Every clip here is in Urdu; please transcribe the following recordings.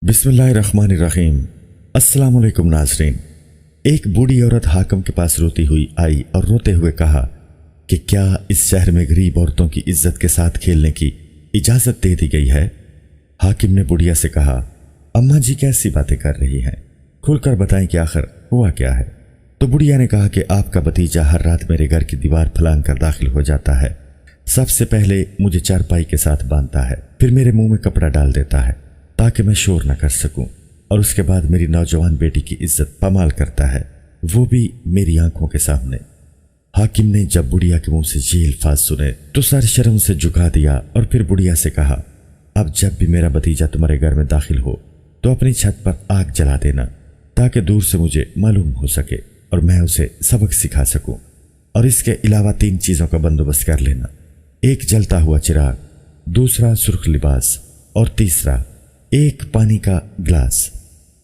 بسم اللہ الرحمن الرحیم۔ السلام علیکم ناظرین۔ ایک بوڑھی عورت حاکم کے پاس روتی ہوئی آئی اور روتے ہوئے کہا کہ کیا اس شہر میں غریب عورتوں کی عزت کے ساتھ کھیلنے کی اجازت دے دی گئی ہے؟ حاکم نے بڑھیا سے کہا، اماں جی کیسی باتیں کر رہی ہیں، کھل کر بتائیں کہ آخر ہوا کیا ہے؟ تو بڑھیا نے کہا کہ آپ کا بھتیجا ہر رات میرے گھر کی دیوار پھلانگ کر داخل ہو جاتا ہے۔ سب سے پہلے مجھے چارپائی کے ساتھ باندھتا ہے، پھر میرے منہ میں کپڑا ڈال دیتا ہے تاکہ میں شور نہ کر سکوں، اور اس کے بعد میری نوجوان بیٹی کی عزت پامال کرتا ہے، وہ بھی میری آنکھوں کے سامنے۔ حاکم نے جب بڑھیا کے منہ سے یہ الفاظ سنے تو سر شرم سے جھکا دیا اور پھر بڑھیا سے کہا، اب جب بھی میرا بھتیجا تمہارے گھر میں داخل ہو تو اپنی چھت پر آگ جلا دینا تاکہ دور سے مجھے معلوم ہو سکے اور میں اسے سبق سکھا سکوں، اور اس کے علاوہ 3 چیزوں کا بندوبست کر لینا، ایک جلتا ہوا چراغ، دوسرا سرخ لباس، اور تیسرا ایک پانی کا گلاس۔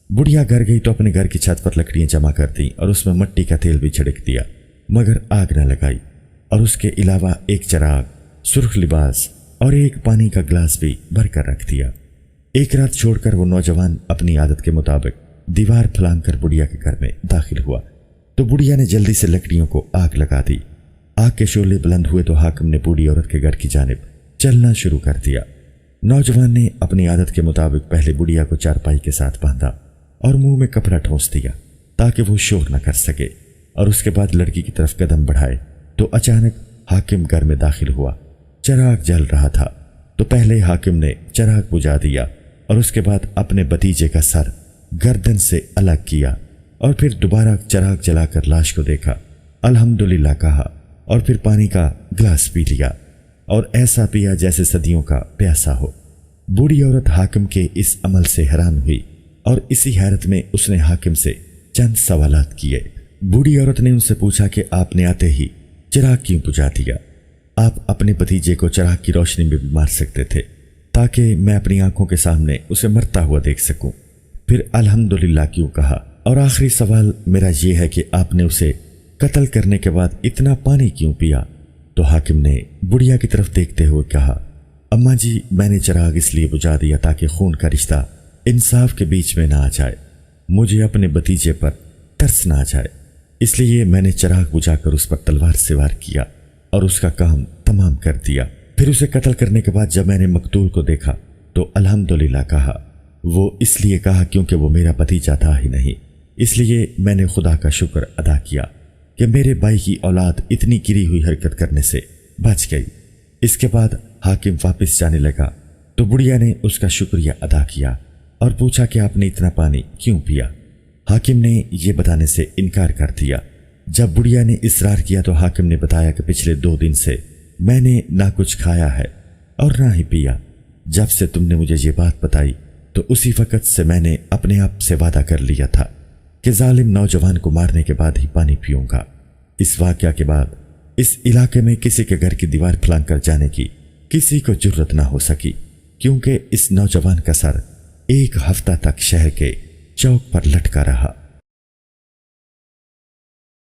بڑھیا گھر گئی تو اپنے گھر کی چھت پر لکڑیاں جمع کر دیں اور اس میں مٹی کا تیل بھی چھڑک دیا، مگر آگ نہ لگائی، اور اس کے علاوہ ایک چراغ، سرخ لباس اور ایک پانی کا گلاس بھی بھر کر رکھ دیا۔ ایک رات چھوڑ کر وہ نوجوان اپنی عادت کے مطابق دیوار پھلانگ کر بڑھیا کے گھر میں داخل ہوا تو بڑھیا نے جلدی سے لکڑیوں کو آگ لگا دی۔ آگ کے شعلے بلند ہوئے تو حاکم نے بوڑھی عورت کے گھر کی جانب چلنا شروع کر دیا۔ نوجوان نے اپنی عادت کے مطابق پہلے بڑھیا کو چارپائی کے ساتھ باندھا اور منہ میں کپڑا ٹھونس دیا تاکہ وہ شور نہ کر سکے، اور اس کے بعد لڑکی کی طرف قدم بڑھائے تو اچانک حاکم گھر میں داخل ہوا۔ چراغ جل رہا تھا تو پہلے حاکم نے چراغ بجھا دیا اور اس کے بعد اپنے بھتیجے کا سر گردن سے الگ کیا، اور پھر دوبارہ چراغ جلا کر لاش کو دیکھا، الحمدللہ کہا، اور پھر پانی کا گلاس پی لیا اور ایسا پیا جیسے صدیوں کا پیاسا ہو۔ بوڑھی عورت حاکم کے اس عمل سے حیران ہوئی اور اسی حیرت میں اس نے حاکم سے چند سوالات کیے۔ بوڑھی عورت نے ان سے پوچھا کہ آپ نے آتے ہی چراغ کیوں بجھا دیا؟ آپ اپنے بھتیجے کو چراغ کی روشنی میں بھی مار سکتے تھے تاکہ میں اپنی آنکھوں کے سامنے اسے مرتا ہوا دیکھ سکوں، پھر الحمدللہ کیوں کہا؟ اور آخری سوال میرا یہ ہے کہ آپ نے اسے قتل کرنے کے بعد اتنا پانی کیوں پیا؟ تو حاکم نے بڑھیا کی طرف دیکھتے ہوئے کہا، اماں جی میں نے چراغ اس لیے بجھا دیا تاکہ خون کا رشتہ انصاف کے بیچ میں نہ آ جائے، مجھے اپنے بھتیجے پر ترس نہ آ جائے، اس لیے میں نے چراغ بجھا کر اس پر تلوار سے وار کیا اور اس کا کام تمام کر دیا۔ پھر اسے قتل کرنے کے بعد جب میں نے مقتول کو دیکھا تو الحمدللہ کہا۔ وہ اس لیے کہا کیونکہ وہ میرا بھتیجا تھا ہی نہیں، اس لیے میں نے خدا کا شکر ادا کیا کہ میرے بھائی کی اولاد اتنی گری ہوئی حرکت کرنے سے بچ گئی۔ اس کے بعد حاکم واپس جانے لگا تو بڑھیا نے اس کا شکریہ ادا کیا اور پوچھا کہ آپ نے اتنا پانی کیوں پیا؟ حاکم نے یہ بتانے سے انکار کر دیا۔ جب بڑھیا نے اصرار کیا تو حاکم نے بتایا کہ پچھلے 2 دن سے میں نے نہ کچھ کھایا ہے اور نہ ہی پیا۔ جب سے تم نے مجھے یہ بات بتائی تو اسی وقت سے میں نے اپنے آپ سے وعدہ کر لیا تھا کہ ظالم نوجوان کو مارنے کے بعد ہی پانی پیوں گا۔ اس واقعہ کے بعد اس علاقے میں کسی کے گھر کی دیوار پھلانگ کر جانے کی کسی کو جرت نہ ہو سکی، کیونکہ اس نوجوان کا سر 1 ہفتہ تک شہر کے چوک پر لٹکا رہا۔